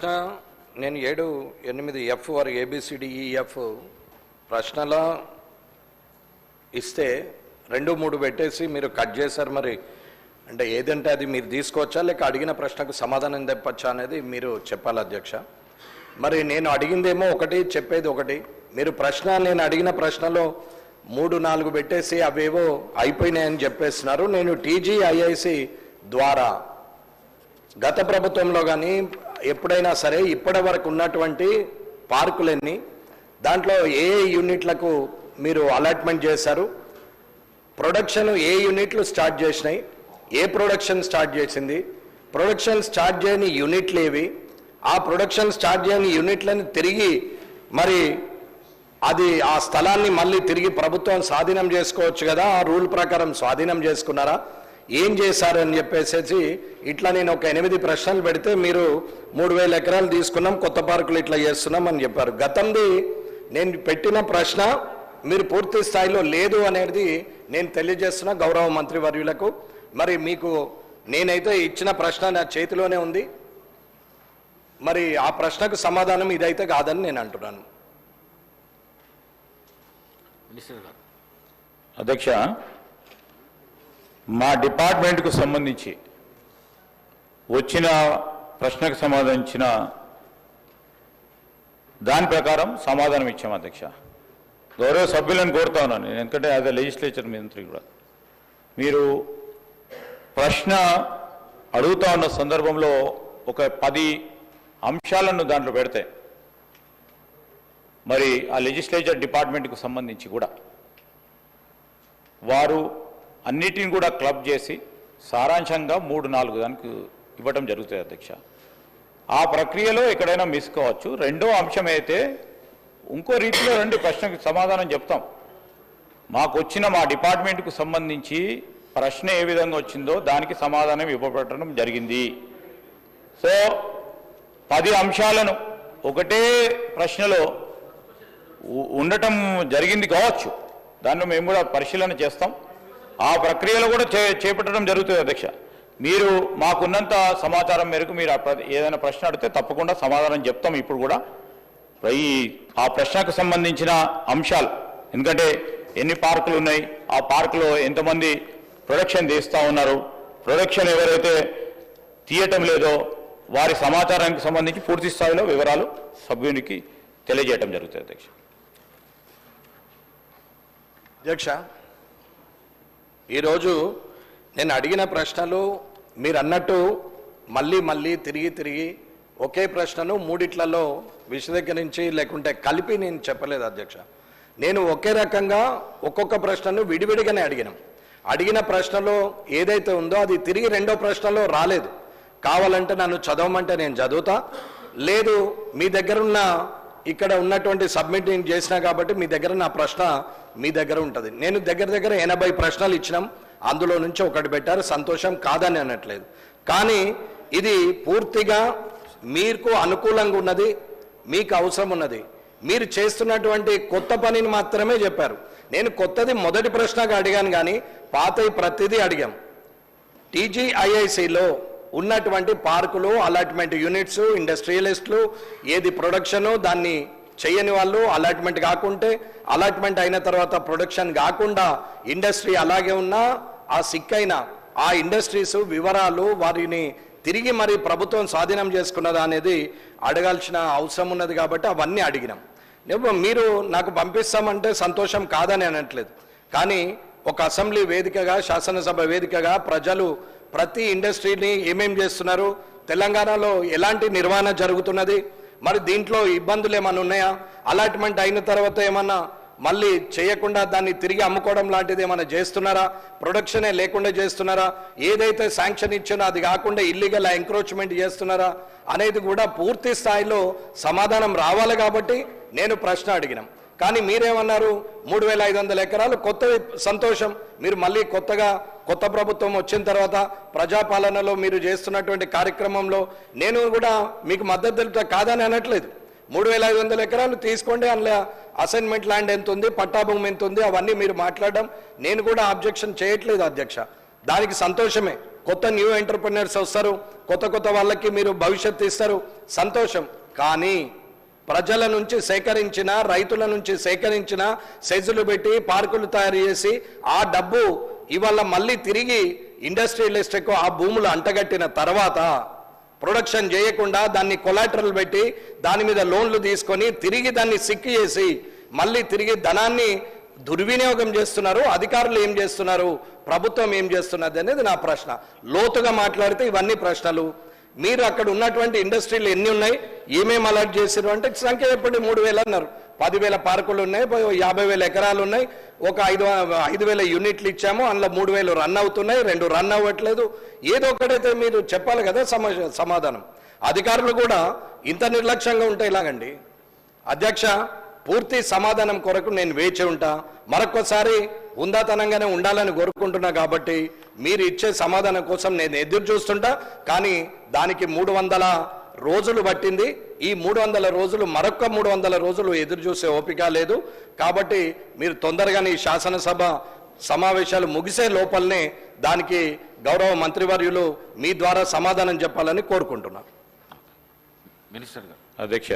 ప్రశ్న నేను 7, 8 ఎఫ్ వారు ABCDEF ప్రశ్నలో ఇస్తే 2, 3 పెట్టేసి మీరు కట్ చేశారు. మరి అంటే ఏదంటే అది మీరు తీసుకోవచ్చా లేక అడిగిన ప్రశ్నకు సమాధానం తెప్పచ్చా అనేది మీరు చెప్పాలి అధ్యక్ష. మరి నేను అడిగిందేమో ఒకటి, చెప్పేది ఒకటి. మీరు ప్రశ్న నేను అడిగిన ప్రశ్నలో 3, 4 పెట్టేసి అవేవో అయిపోయినాయని చెప్పేస్తున్నారు. నేను TGIIC ద్వారా గత ప్రభుత్వంలో కానీ ఎప్పుడైనా సరే ఇప్పటి వరకు ఉన్నటువంటి పార్కులన్నీ దాంట్లో ఏ యూనిట్లకు మీరు అలాట్మెంట్ చేశారు, ప్రొడక్షన్ ఏ యూనిట్లు స్టార్ట్ చేసినాయి, ఏ ప్రొడక్షన్ స్టార్ట్ చేసింది, ప్రొడక్షన్ స్టార్ట్ చేయని యూనిట్లు ఏవి, ఆ ప్రొడక్షన్ స్టార్ట్ చేయని యూనిట్లను తిరిగి మరి అది ఆ స్థలాన్ని మళ్ళీ తిరిగి ప్రభుత్వం స్వాధీనం చేసుకోవచ్చు కదా, ఆ రూల్ ప్రకారం స్వాధీనం చేసుకున్నారా, ఏం చేశారని చెప్పేసి ఇట్లా నేను ఒక 8 ప్రశ్నలు పెడితే మీరు 3000 ఎకరాలు తీసుకున్నాం, కొత్త పార్కులు ఇట్లా చేస్తున్నాం అని చెప్పారు. గతంది నేను పెట్టిన ప్రశ్న మీరు పూర్తి స్థాయిలో లేదు అనేది నేను తెలియజేస్తున్నా గౌరవ మంత్రివర్యులకు. మరి మీకు నేనైతే ఇచ్చిన ప్రశ్న నా చేతిలోనే ఉంది. మరి ఆ ప్రశ్నకు సమాధానం ఇదైతే కాదని నేను అంటున్నాను. అధ్యక్ష, మా డిపార్ట్మెంట్కు సంబంధించి వచ్చిన ప్రశ్నకు సంబంధించిన దాని ప్రకారం సమాధానం ఇచ్చాము అధ్యక్ష. గౌరవ సభ్యులను కోరుతా ఉన్నాను నేను, ఎందుకంటే యాజ్ ఎ లెజిస్లేచర్ మంత్రి కూడా మీరు ప్రశ్న అడుగుతా ఉన్న సందర్భంలో ఒక 10 అంశాలను దాంట్లో పెడితే మరి ఆ లెజిస్లేచర్ డిపార్ట్మెంట్కు సంబంధించి కూడా వారు అన్నిటిని కూడా క్లబ్ చేసి సారాంశంగా 3, 4 దానికి ఇవ్వటం జరుగుతుంది అధ్యక్ష. ఆ ప్రక్రియలో ఎక్కడైనా మిస్ కావచ్చు. రెండో అంశం అయితే ఇంకో రీతిలో రండి, ప్రశ్నకు సమాధానం చెప్తాం. మాకు వచ్చిన మా డిపార్ట్మెంట్కు సంబంధించి ప్రశ్న ఏ విధంగా వచ్చిందో దానికి సమాధానం ఇవ్వబడటం జరిగింది. సో 10 అంశాలను ఒకటే ప్రశ్నలో ఉండటం జరిగింది కావచ్చు, దాన్ని మేము కూడా పరిశీలన చేస్తాం. ఆ ప్రక్రియలో కూడా చేపట్టడం జరుగుతుంది అధ్యక్ష. మీరు మాకున్నంత సమాచారం మేరకు మీరు ఏదైనా ప్రశ్న అడిగితే తప్పకుండా సమాధానం చెప్తాం. ఇప్పుడు కూడా ఆ ప్రశ్నకు సంబంధించిన అంశాలు, ఎందుకంటే ఎన్ని పార్కులు ఉన్నాయి, ఆ పార్కులో ఎంతమంది ప్రొడక్షన్ తీస్తూ ఉన్నారు, ప్రొడక్షన్ ఎవరైతే తీయటం లేదో వారి సమాచారానికి సంబంధించి పూర్తి స్థాయిలో వివరాలు సభ్యునికి తెలియజేయడం జరుగుతుంది అధ్యక్ష. అధ్యక్ష, ఈరోజు నేను అడిగిన ప్రశ్నలు మీరు అన్నట్టు మళ్ళీ తిరిగి ఒకే ప్రశ్నను 3 విశదీకరించి లేకుంటే కలిపి నేను చెప్పలేదు అధ్యక్ష. నేను ఒకే రకంగా ఒక్కొక్క ప్రశ్నను విడివిడిగానే అడిగిన ప్రశ్నలో ఏదైతే ఉందో అది తిరిగి రెండో ప్రశ్నలో రాలేదు. కావాలంటే నన్ను చదవమంటే నేను చదువుతా, లేదు మీ దగ్గరున్న ఇక్కడ ఉన్నటువంటి సబ్మిట్ నేను చేసినా కాబట్టి మీ దగ్గర నా ప్రశ్న మీ దగ్గర ఉంటుంది. నేను దగ్గర 80 ప్రశ్నలు ఇచ్చినాం, అందులో నుంచి ఒకటి పెట్టారు, సంతోషం, కాదని అనట్లేదు. కానీ ఇది పూర్తిగా మీకు అనుకూలంగా ఉన్నది, మీకు అవసరం ఉన్నది, మీరు చేస్తున్నటువంటి కొత్త పనిని మాత్రమే చెప్పారు. నేను కొత్తది మొదటి ప్రశ్నగా అడిగాను కానీ పాతవి ప్రతిదీ అడిగాం. TGIICలో ఉన్నటువంటి పార్కులు, అలాట్మెంట్ యూనిట్స్, ఇండస్ట్రియలిస్టులు, ఏది ప్రొడక్షను దాన్ని చేయని వాళ్ళు, అలాట్మెంట్ కాకుంటే అలాట్మెంట్ అయిన తర్వాత ప్రొడక్షన్ కాకుండా ఇండస్ట్రీ అలాగే ఉన్నా ఆ సిక్కైన ఆ ఇండస్ట్రీస్ వివరాలు వారిని తిరిగి మరి ప్రభుత్వం స్వాధీనం చేసుకున్నదా అనేది అడగాల్సిన అవసరం ఉన్నది. కాబట్టి అవన్నీ అడిగినాం. మీరు నాకు పంపిస్తామంటే సంతోషం, కాదని అనట్లేదు. కానీ ఒక అసెంబ్లీ వేదికగా, శాసనసభ వేదికగా ప్రజలు ప్రతి ఇండస్ట్రీని ఏమేం చేస్తున్నారు, తెలంగాణలో ఎలాంటి నిర్వహణ జరుగుతున్నది, మరి దీంట్లో ఇబ్బందులు ఏమైనా ఉన్నాయా, అలాట్మెంట్ అయిన తర్వాత ఏమన్నా మళ్ళీ చేయకుండా దాన్ని తిరిగి అమ్ముకోవడం లాంటిది ఏమైనా చేస్తున్నారా, ప్రొడక్షనే లేకుండా చేస్తున్నారా, ఏదైతే శాంక్షన్ ఇచ్చానో అది కాకుండా ఇల్లీగల్ ఎంక్రోచ్మెంట్ చేస్తున్నారా అనేది కూడా పూర్తి స్థాయిలో సమాధానం రావాలి. కాబట్టి నేను ప్రశ్న అడిగినాం. కానీ మీరేమన్నారు, 3500 ఎకరాలు కొత్తవి, సంతోషం. మీరు మళ్ళీ కొత్త ప్రభుత్వం వచ్చిన తర్వాత ప్రజాపాలనలో మీరు చేస్తున్నటువంటి కార్యక్రమంలో నేను కూడా మీకు మద్దతు తెలుపుతా, కాదని అనట్లేదు. 3500 ఎకరాలు తీసుకోండి, అందులో అసైన్మెంట్ ల్యాండ్ ఎంత ఉంది, పట్టాభూమి ఎంత ఉంది, అవన్నీ మీరు మాట్లాడడం నేను కూడా అబ్జెక్షన్ చేయట్లేదు అధ్యక్ష. దానికి సంతోషమే. కొత్త న్యూ ఎంటర్ప్రినర్స్ వస్తారు, కొత్త కొత్త వాళ్ళకి మీరు భవిష్యత్తు ఇస్తారు, సంతోషం. కానీ ప్రజల నుంచి సేకరించిన, రైతుల నుంచి సేకరించిన సెజులు పెట్టి పార్కులు తయారు చేసి ఆ డబ్బు ఇవాళ మళ్ళీ తిరిగి ఇండస్ట్రియలిస్ట్కు ఆ భూములు అంటగట్టిన తర్వాత ప్రొడక్షన్ చేయకుండా దాన్ని కొలాటరల్ పెట్టి దాని మీద లోన్లు తీసుకొని తిరిగి దాన్ని సిక్కు చేసి మళ్ళీ తిరిగి ధనాన్ని దుర్వినియోగం చేస్తున్నారు. అధికారులు ఏం చేస్తున్నారు, ప్రభుత్వం ఏం చేస్తున్నది అనేది నా ప్రశ్న. లోతుగా మాట్లాడితే ఇవన్నీ ప్రశ్నలు. మీరు అక్కడ ఉన్నటువంటి ఇండస్ట్రీలు ఎన్ని ఉన్నాయి, ఏమేమి అలర్ట్ చేశారు అంటే సంఖ్య చెప్పండి. 3,000 అన్నారు, 10,000 పార్కులు ఉన్నాయి, 50,000 ఎకరాలు ఉన్నాయి, ఒక 5,000 యూనిట్లు ఇచ్చాము, అందులో 3,000 రన్ అవుతున్నాయి, 2 రన్ అవ్వట్లేదు. ఏదో ఒకటైతే మీరు చెప్పాలి కదా సమాధానం. అధికారులు కూడా ఇంత నిర్లక్ష్యంగా ఉంటే ఇలాగండి. అధ్యక్ష, పూర్తి సమాధానం కొరకు నేను వేచి ఉంటా. మరొకసారి ఉందాతనంగానే ఉండాలని కోరుకుంటున్నా. కాబట్టి మీరు ఇచ్చే సమాధానం కోసం నేను ఎదురు చూస్తుంటా. కానీ దానికి 300 రోజులు పట్టింది. ఈ 300 రోజులు మరొక 300 రోజులు ఎదురు చూసే ఓపిక లేదు. కాబట్టి మీరు తొందరగానే ఈ శాసనసభ సమావేశాలు ముగిసే లోపలనే దానికి గౌరవ మంత్రివర్యులు మీ ద్వారా సమాధానం చెప్పాలని కోరుకుంటున్నాను. అధ్యక్ష.